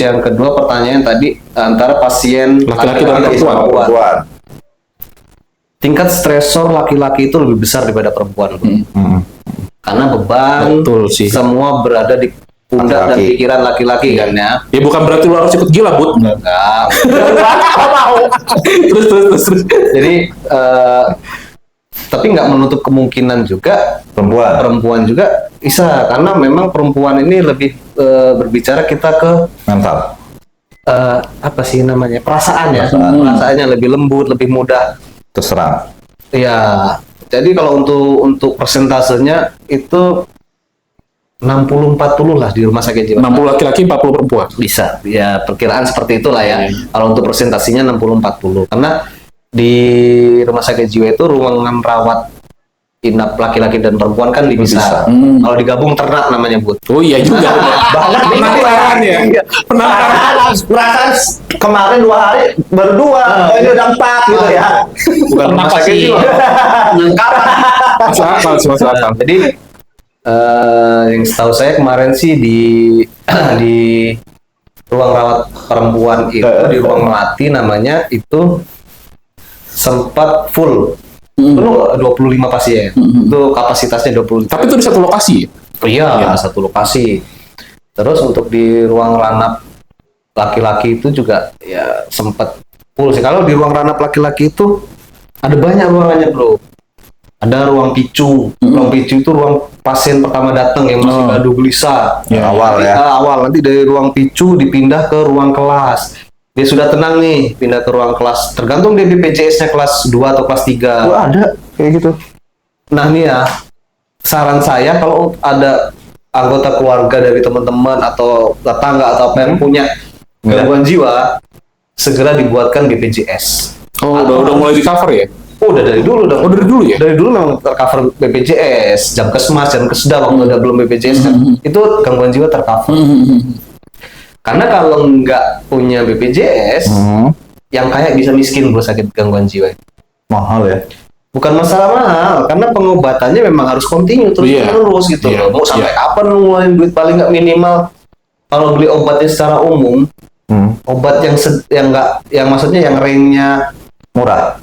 yang kedua pertanyaan tadi antara pasien Laki-laki dan perempuan. Tingkat stresor laki-laki itu lebih besar daripada perempuan, bro. Karena beban Betul sih. semua berada di pundak dan Laki-laki. pikiran laki-laki kan ya. Ya bukan berarti lu harus ikut gila, Bud. Enggak. Terus. Jadi tapi nggak menutup kemungkinan juga perempuan juga bisa, karena memang perempuan ini lebih berbicara kita ke Mental. apa sih namanya, perasaan ya, perasaannya lebih lembut, lebih mudah. Terserang. Ya, jadi kalau untuk persentasenya itu 60-40 lah di rumah sakit jiwa. 60 laki-laki, 40 perempuan. Bisa, ya perkiraan seperti itulah ya. Kalau untuk persentasinya 60-40. Karena di rumah sakit jiwa itu ruangan rawat inap laki-laki dan perempuan kan dipisah. Kalau digabung ternak namanya, Bud. Oh iya juga. Banyak Penangkaran ya. Penangkaran. Perasaan kemarin 2 hari baru 2, ini udah 4 gitu ya. Bukan rumah Kenapa sakit sih? jiwa. Penangkaran. Masuk akal. Jadi yang setahu saya kemarin sih di ruang rawat perempuan itu, di ruang melati namanya, itu sempat full. Penuh 25 pasien. Itu kapasitasnya 20. Tapi itu di satu lokasi. Iya, satu lokasi. Terus untuk di ruang ranap laki-laki itu juga ya sempat full sih. Kalau di ruang ranap laki-laki itu ada banyak ruangannya, bro. Ada ruang picu. Ruang picu itu ruang pasien pertama datang yang masih gaduh gelisah. Ya, awal ya. Awal nanti dari ruang picu dipindah ke ruang kelas. Dia sudah tenang nih, pindah ke ruang kelas. Tergantung dia BPJS-nya kelas 2 atau kelas 3. Wah, ada kayak gitu. Nah nih ya, saran saya kalau ada anggota keluarga dari teman-teman atau tetangga atau apa yang punya gangguan jiwa, segera dibuatkan BPJS. Oh, udah mulai di cover ya? Oh, udah dari dulu dong. Oh, dari dulu ya? Dari dulu memang tercover BPJS, jam kesmas, jam keseda waktu ada belum BPJS kan. Itu gangguan jiwa tercover. Karena kalau nggak punya BPJS, yang kaya bisa miskin bro, sakit gangguan jiwa. Mahal ya. Bukan masalah mahal, karena pengobatannya memang harus kontinu terus gitu. Mau sampai kapan lu ngeluarin duit paling nggak minimal kalau beli obatnya secara umum, obat yang maksudnya yang range-nya Murah.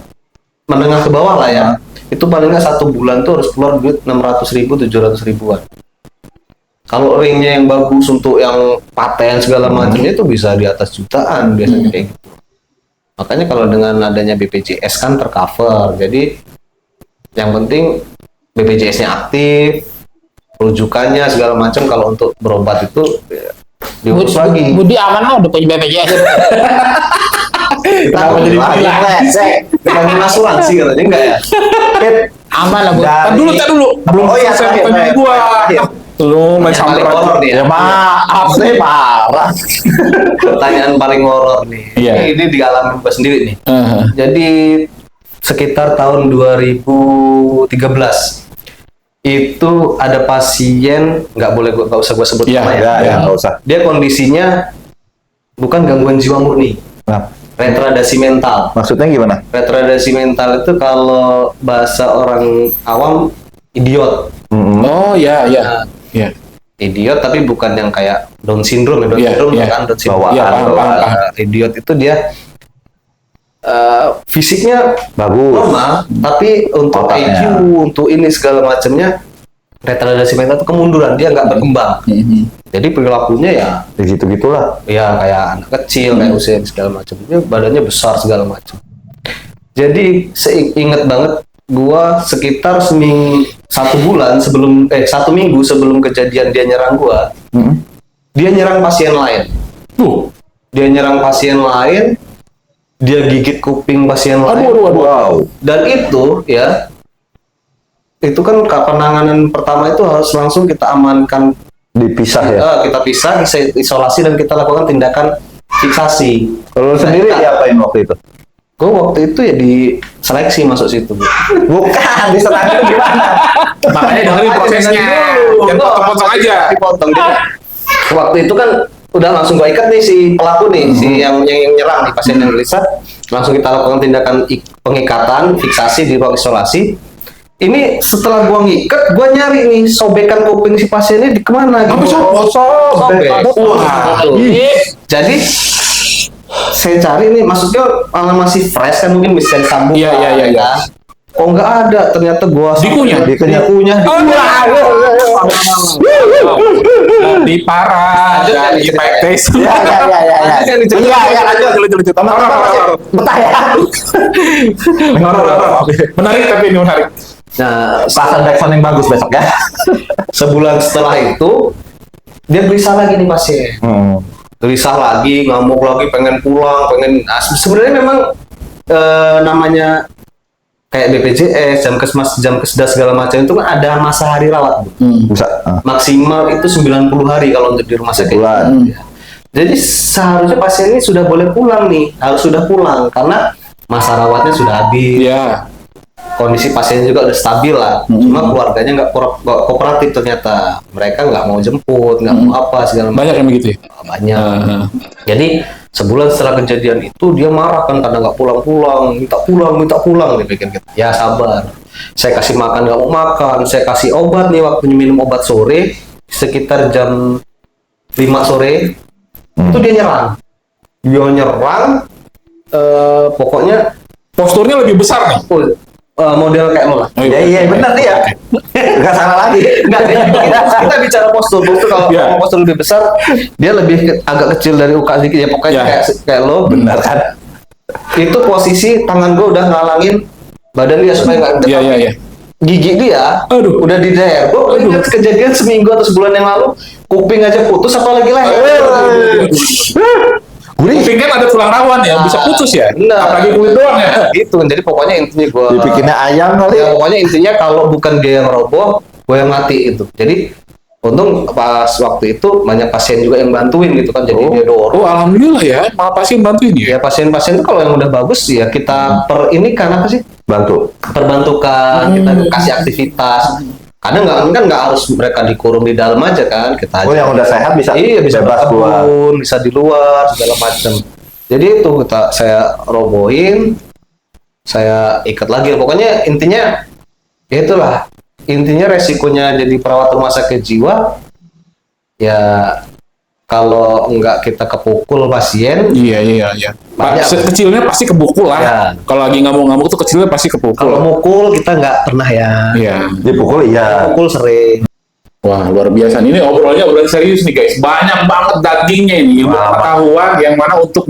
menengah ke bawah lah ya, itu paling nggak 1 bulan tuh harus keluar duit 600.000, 700.000-an. Kalau ringnya yang bagus untuk yang paten segala macamnya itu bisa di atas jutaan biasanya kayak gitu. Makanya kalau dengan adanya BPJS kan tercover. Jadi yang penting BPJS-nya aktif, rujukannya segala macam. Kalau untuk berobat itu ya, diurus lagi. Budi aman lah udah punya BPJS. Kenapa jadi bukan asuransi katanya enggak ya? Aman lah, Bud. Dan- Tak dulu. Belum Oh iya, selesai terakhir, pertanyaan gua. Lu main Yang sampai paling horor nih ya. Ya maaf nih, parah. Pertanyaan paling horor nih. Iya. Ini dialami gua sendiri nih. Heeh. Jadi sekitar tahun 2013 itu ada pasien, nggak usah gua sebut Iya, namanya. Ya, nggak usah. Dia kondisinya bukan gangguan jiwa murni, Nah, retardasi mental. maksudnya gimana? Retardasi mental itu kalau bahasa orang awam idiot. Oh ya. Nah, Ya. idiot tapi bukan yang kayak Down syndrome. Down Iya, syndrome iya. kan Down syndrome. Bawaan. Iya, paham. Idiot itu dia fisiknya Bagus. normal, tapi untuk Otaknya. IQ, untuk ini segala macamnya retardasi mental itu kemunduran, dia nggak berkembang. Jadi perilakunya Ya gitu-gitulah. ya kayak anak kecil, kayak usia segala macam. Dia badannya besar segala macam. Jadi inget banget gua sekitar 1 minggu sebelum kejadian dia nyerang gua, dia nyerang pasien lain. Dia nyerang pasien lain, dia gigit kuping pasien lain. Wow. Dan itu ya, itu kan penanganan pertama itu harus langsung kita amankan, Dipisah ya. kita pisah, isolasi dan kita lakukan tindakan fiksasi. Kalau lu sendiri diapain waktu itu? Gue waktu itu ya diseleksi masuk situ. Bukan, diserangin gimana? Makanya dengerin prosesnya. Jangan potong-potong aja. Dipotong. Jadi, waktu itu kan udah langsung gue ikat nih si pelaku nih, si yang nyerang nih pasien yang gelisah. Langsung kita lakukan tindakan pengikatan, fiksasi di ruang isolasi. Ini setelah gua ngikat, gua nyari nih sobekan kuping si pasien ini di kemana gitu. Sobek. Wah. Jadi saya cari nih, maksudnya masih fresh kan, mungkin bisa disambung. Iya. Kan? Kok nggak ada? Ternyata gua Dikunyah? dikunyah. Di parah, di mic test. Iya. Iya, lanjut. Betah ya. Menarik, tapi ini menarik. Nah, Pasang backsound yang bagus besok ya. sebulan setelah itu dia gelisah lagi nih pasien. Gelisah lagi, ngamuk lagi, pengen pulang, sebenarnya memang namanya kayak BPJS, jam kesdas segala macam itu kan ada masa hari rawat. Bisa. Maksimal itu 90 hari kalau untuk di rumah sakit. Jadi seharusnya pasien ini sudah boleh pulang nih, harus sudah pulang karena masa rawatnya sudah habis. Iya. Kondisi pasien juga udah stabil lah, cuma keluarganya nggak kooperatif ternyata. Mereka nggak mau jemput, nggak mau apa segala macam. Banyak yang begitu ya? Banyak. Jadi sebulan setelah kejadian itu dia marah kan karena nggak pulang-pulang, minta pulang, dia pikir gitu. Ya sabar, saya kasih makan nggak mau makan, saya kasih obat nih, waktunya minum obat sore sekitar jam 5 sore itu dia nyerang. Pokoknya Posturnya lebih besar nih. model kayak lo lah. Iya, benar dia. Enggak salah lagi. Enggak, kita bicara postur kalau Iya. postur lebih besar, dia lebih agak kecil dari Uka sedikit ya, pokoknya kayak lo. Benar kan? Itu posisi tangan gue udah ngalangin badan dia supaya nggak Iya. gigi dia. Aduh. Udah di daer. Gue ingat kejadian seminggu atau sebulan yang lalu, kuping aja putus apalagi leher. Kuping kan ada tulang rawan ya, bisa putus ya. Benar. Apalagi kulit doang ya. Itu jadi pokoknya intinya gue Dibikinnya ayam kali. ya, pokoknya intinya kalau bukan dia yang roboh, gue yang mati itu. Jadi untung pas waktu itu banyak pasien juga yang bantuin gitu kan, jadi dia dorong. Oh, alhamdulillah ya, malah pasien bantuin Ya ya. pasien-pasien itu kalau yang udah bagus ya kita ini kan apa sih? Perbantukan, kita kasih aktivitas. Kadang nggak harus mereka dikurung di dalam aja kan, kita Oh, aja. yang udah sehat bisa bisa bebas keluar. berkebun, bisa di luar segala macam. Jadi itu saya robohin, saya ikat lagi. Pokoknya intinya ya itulah. Intinya resikonya jadi perawat rumah sakit jiwa ya kalau nggak kita kepukul pasien. Iya. Banyak. Kecilnya pasti kepukul lah. Ya. Kalau lagi ngamuk-ngamuk tuh kecilnya pasti kepukul. Kalau mukul kita nggak pernah ya. Iya. Dipukul iya. Mukul sering. Wah, luar biasa. Ini obrolannya obrolan serius nih guys. Banyak banget dagingnya ini. Ilmu pengetahuan yang mana untuk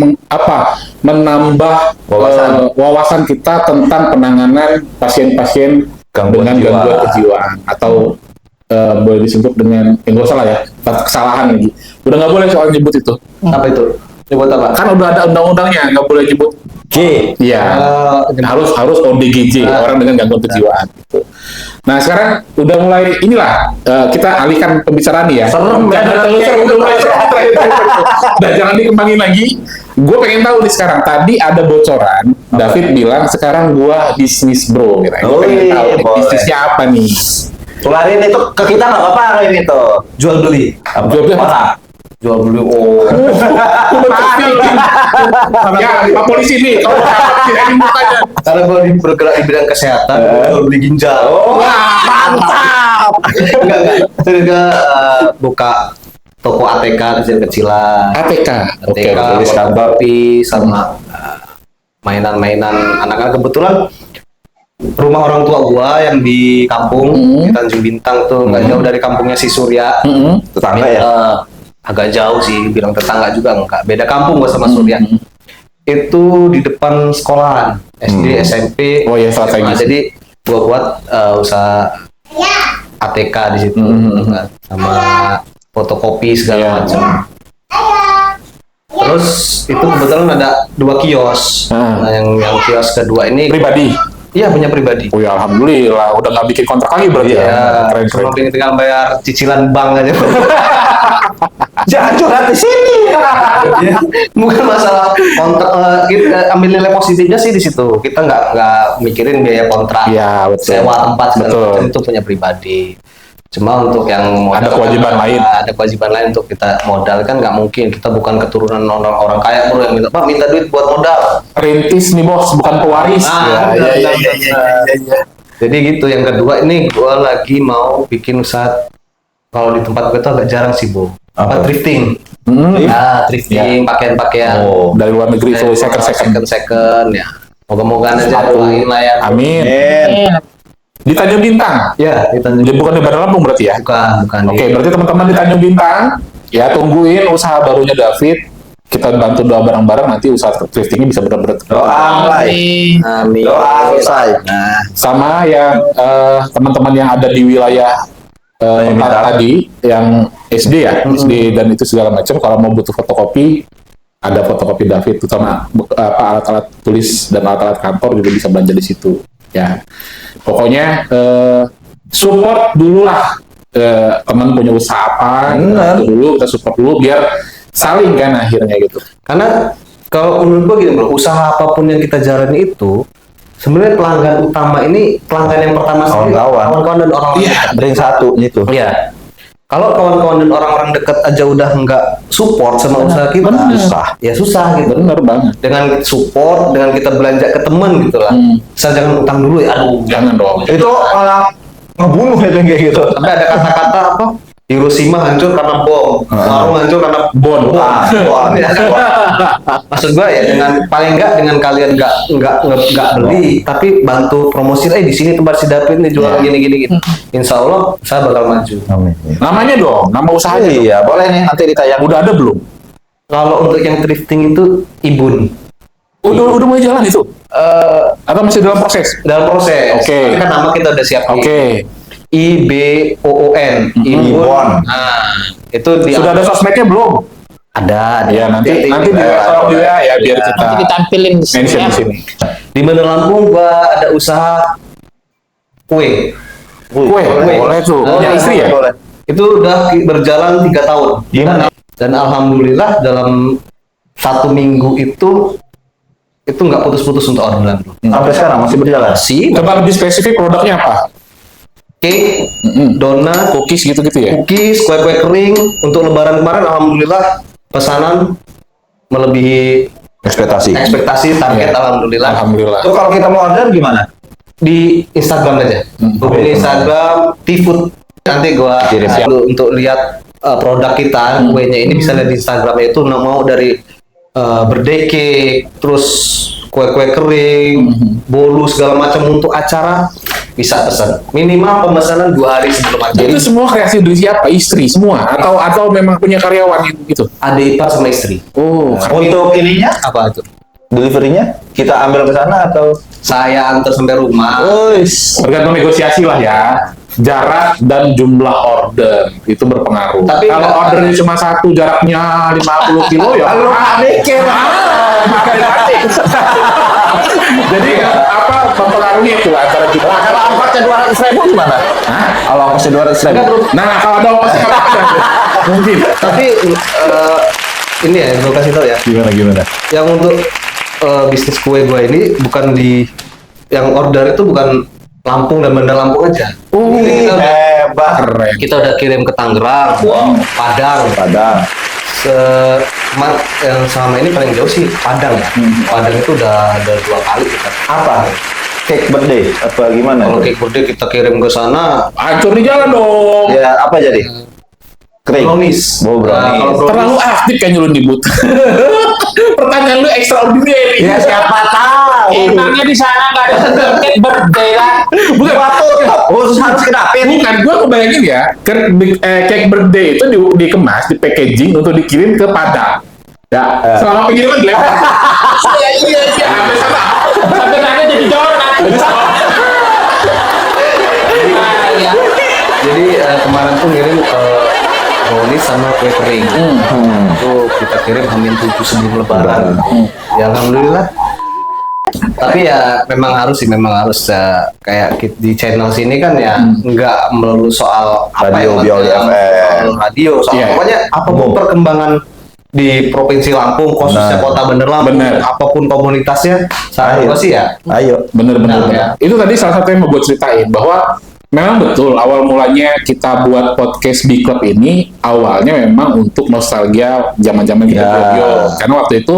menambah wawasan kita tentang penanganan pasien-pasien dengan gangguan kejiwaan atau boleh disebut dengan nggak salah ya, kesalahan lagi. Udah nggak boleh soal nyebut itu. Apa itu? Nyebut apa? Kan udah ada undang-undangnya, nggak boleh nyebut G. Iya, harus ODGJ, orang dengan gangguan kejiwaan. Gitu. Nah sekarang udah mulai inilah kita alihkan pembicaraan nih ya. Serem, udah mulai serem terakhir. Dan jangan dikembangin lagi. Gue pengen tahu nih sekarang. Tadi ada bocoran. David bilang sekarang gua bisnis bro. Gue pengen tahu nih, bisnisnya apa nih? Tularin itu ke kita nggak apa-apa ini tuh. Jual beli. Jual beli apa? Jual beli. Oh. Ya, Pak Polisi nih. Kalau tidak mukanya. Karena gue bergerak di bidang kesehatan, jual beli ginjal. Wah, Mantap. Enggak. Saya juga buka toko ATK kecil-kecilan. ATK. Oke, ATK, tulis kantor. kopi, sama mainan-mainan anak-anak. Kebetulan rumah orang tua gua yang di kampung di Tanjung Bintang tuh nggak jauh dari kampungnya si Surya. Tetangga ya. Agak jauh sih, bilang tetangga juga enggak. Beda kampung gua sama Surya. Itu di depan sekolahan SD, SMP. Oh iya, SMA. strategis. Jadi gua buat usaha ATK di situ sama fotokopi segala macam. Terus itu kebetulan ada 2 kios. Nah, yang kios kedua ini Pribadi. iya punya pribadi. Oh ya, alhamdulillah. Udah nggak bikin kontrak lagi berarti ya. Ya, Keren. cuma tinggal bayar cicilan bank aja. Jangan curhat di sini. Bukan masalah kontrak, kita ambil nilai positifnya sih di situ. Kita nggak mikirin biaya kontrak, Iya, betul. sewa tempat segala Betul. macam itu punya pribadi. Cuma untuk yang modal, Ada kewajiban lain. ada kewajiban lain untuk kita modal kan nggak mungkin. Kita bukan keturunan orang kaya bro yang minta Pak minta duit buat modal. Rintis nih bos, bukan pewaris. Ah, Ya. Jadi gitu. Yang kedua ini gue lagi mau bikin usaha. Kalau di tempat gue tuh agak jarang sih bu. Apa thrifting? Thrifting pakaian-pakaian. Oh, dari luar negeri tuh second. Second ya. Moga-moga aja doain lah ya. Amin. Di Tanjung Bintang. Ya, di Tanjung. Jadi bukan di Bandar Lampung berarti ya? Bukan. Oke, berarti teman-teman di Tanjung Bintang ya tungguin usaha barunya David. Kita bantu doa bareng-bareng nanti usaha thriftingnya bisa benar-benar Doa mulai. Amin. Doa selesai. Nah, sama yang teman-teman yang ada di wilayah tadi yang SD ya, SD dan itu segala macam. Kalau mau butuh fotokopi, ada fotokopi David, terutama alat-alat tulis dan alat-alat kantor juga bisa belanja di situ. Ya, pokoknya support dulu lah. Teman punya usaha apa, kita support dulu biar saling kan akhirnya gitu. karena kalau menurut gue gini bro, usaha apapun yang kita jalani itu sebenarnya pelanggan utama ini pelanggan yang pertama sendiri kawan-kawan dan orang-orang dekat. Bring satu gitu. Iya. Kalau kawan-kawan dan orang-orang dekat aja udah nggak support sama usaha kita, susah gitu. Bener banget. Dengan support, dengan kita belanja ke teman gitu lah. Misal jangan utang dulu ya, aduh. Jangan dong. Itu malah ngebunuh ya kayak gitu. Sampai ada kata-kata apa? Hiroshima hancur karena bom, warung hancur karena Bon. Maksud gue ya dengan paling nggak dengan kalian nggak beli, tapi bantu promosi. Di sini tempat si David nih jual gini. Insya Allah saya bakal maju. Amin. Namanya dong, nama usahanya. Iya, boleh nih nanti ditayang. Udah ada belum? Kalau untuk yang thrifting itu Ibun. Udah mulai jalan itu? Atau masih dalam proses? Dalam proses. Oke. Tapi kan nama kita udah siapin. Oke. IBOON. Ibon. Nah, itu di Sudah ada sosmednya belum? ada. Ya nanti di tolong juga ya biar kita Nanti ditampilin di sini mention ya. di sini. Di Bandar Lampung gua ada usaha kue. Kue, boleh tuh. Punya istri ya? Boleh. Itu udah berjalan 3 tahun. Gimana? Dan alhamdulillah dalam 1 minggu itu nggak putus-putus untuk orderan. Sampai sekarang masih berjalan. Sih, Coba lebih spesifik produknya apa? cake, donat, Cookies gitu-gitu ya? cookies, kue-kue kering. Untuk lebaran kemarin alhamdulillah pesanan melebihi ekspektasi target. Iya. Alhamdulillah. Alhamdulillah. Tuh kalau kita mau order gimana? Di Instagram aja. Hubungi Instagram T-Food. Nanti gua Kirim. untuk lihat produk kita, kuenya ini bisa lihat di Instagram, itu mau dari birthday cake, terus kue-kue kering, bolu segala macam untuk acara bisa pesan. Minimal pemesanan 2 hari sebelum acara. Itu semua kreasi dari siapa? Istri semua? Atau memang punya karyawan gitu? Adik ipar sama istri. Oh, Untuk ininya, Apa itu? deliverynya kita ambil ke sana atau? Saya antar sampai rumah. tergantung negosiasi lah ya. Jarak dan jumlah order itu berpengaruh. Tapi kalau nggak- ordernya cuma satu, jaraknya 50 kilo ya. Lu mikir. Jadi apa mempengaruhi itu antara jumlah? Kalau ongkosnya 200.000 gimana? Kalau ongkosnya 200.000. Nah, kalau ada ongkosnya nggak apa-apa. Mungkin. Tapi ini ya, gue kasih tau ya. Gimana? Yang untuk bisnis kue gue ini bukan di yang order itu bukan Lampung dan Bandar Lampung aja. Ini Hebat. Keren. kita udah kirim ke Tangerang, Padang. Yang selama ini paling jauh sih Padang ya. Padang itu udah 2 kali kita. Apa? Cake birthday apa gimana? Kalau cake birthday kita kirim ke sana, Hancur di jalan dong. Ya apa jadi? Kering. brownies. Oh, brownies. Nah, kalau Terlalu aktif kayaknya lu nyebut. Pertanyaan lu extraordinary. Ya siapa tahu. Emangnya di sana nggak ada cake birthday lah. Bukan. Khusus harus kedapin. Bukan, gue kebayangin ya, cake birthday itu dikemas, di packaging untuk dikirim ke Padang. Ya, selama pengiriman dilempar. Iya. Sampai sana. Sampai nanya jadi donat. Ah, ya. Jadi kemarin tuh ngirim brownies sama kue kering. Itu kita kirim H-7 sebelum Lebaran. Ya alhamdulillah. Tapi ya memang harus kayak di channel sini kan ya nggak melulu soal apa Radio, yang Bioli soal FM. radio, soal Iya. pokoknya apapun perkembangan di Provinsi Lampung, khususnya Benar. Kota Bandar Lampung, Benar. apapun komunitasnya, saran Ayo. gue sih ya. Ayo. Bener. Ya. Itu tadi salah satu yang mau gue ceritain bahwa memang betul awal mulanya kita buat podcast B Club ini awalnya memang untuk nostalgia zaman-zaman kita Ya. radio. Karena waktu itu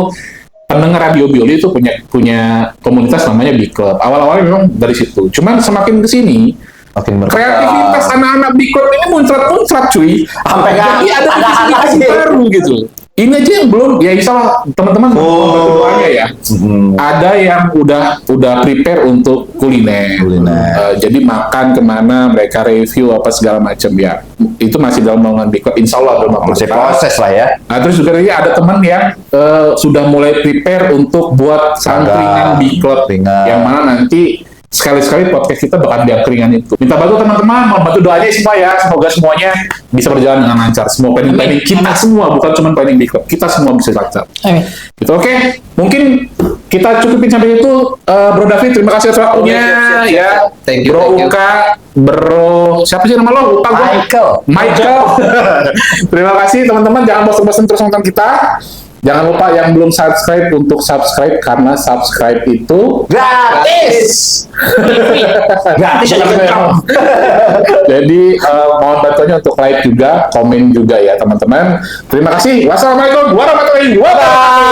pendengar radio Bioli itu punya komunitas namanya B Club. Awal-awalnya memang dari situ. Cuman semakin kesini Makin berkembang. kreativitas anak-anak B Club ini muncrat cuy. Sampai nggak Jadi ada ada divisi-divisi lagi. baru gitu. Ini aja yang belum, ya insya Allah teman-teman bantu doanya ya. Ada yang udah prepare untuk kuliner. Jadi makan kemana, mereka review apa segala macam ya. Itu masih dalam naungan B Club. Insya Allah belum Masih proses lah ya. Nah, terus juga tadi ada teman yang sudah mulai prepare untuk buat sangkringan B Club, Sangkringan. yang mana nanti sekali-sekali podcast kita bakal di angkringan itu. Minta bantu teman-teman, mau bantu doanya semua ya. Semoga semuanya bisa berjalan dengan lancar. Semua planning kita semua, bukan cuma planning B Club. Kita semua bisa lancar. Amin. Gitu, oke. Mungkin kita cukupin sampai itu. Bro David, terima kasih atas waktunya. Siap. Ya, Thank you, Bro thank you. Uka, Bro, siapa sih nama lo? Lupa gue. Michael. Terima kasih teman-teman. Jangan bosan-bosan terus nonton kita. Jangan lupa yang belum subscribe untuk subscribe, karena subscribe itu Gratis. Gratis ya. jadi mohon bantuannya untuk like juga, komen juga ya teman-teman. Terima kasih. Wassalamualaikum warahmatullahi wabarakatuh.